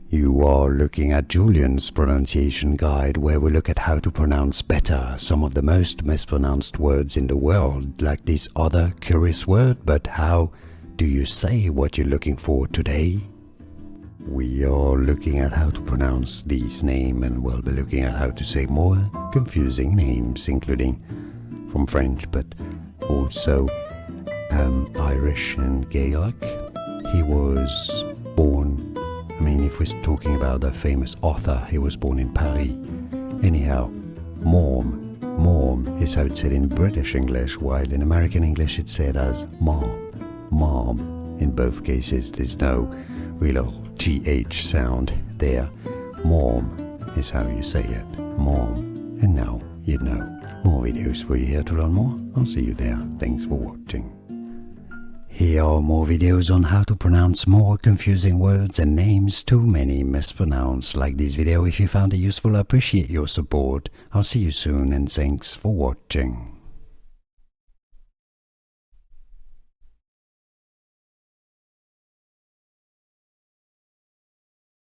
You are looking at Julian's pronunciation guide, where we look at how to pronounce better some of the most mispronounced words in the world, like this other curious word. But how do you say what you're looking for today? We are looking at how to pronounce these names, and we'll be looking at how to say more confusing names, including from French, but also Irish and Gaelic. He was born, if we're talking about a famous author, he was born in Paris. Anyhow, Maugham is how it's said in British English, while in American English it's said as mom. In both cases there's no real GH sound there. Maugham is how you say it, mom. And now you know. More videos for you here to learn more. I'll see you there. Thanks for watching. Here are more videos on how to pronounce more confusing words and names too many mispronounced. Like this video if you found it useful. I appreciate your support. I'll see you soon, and thanks for watching.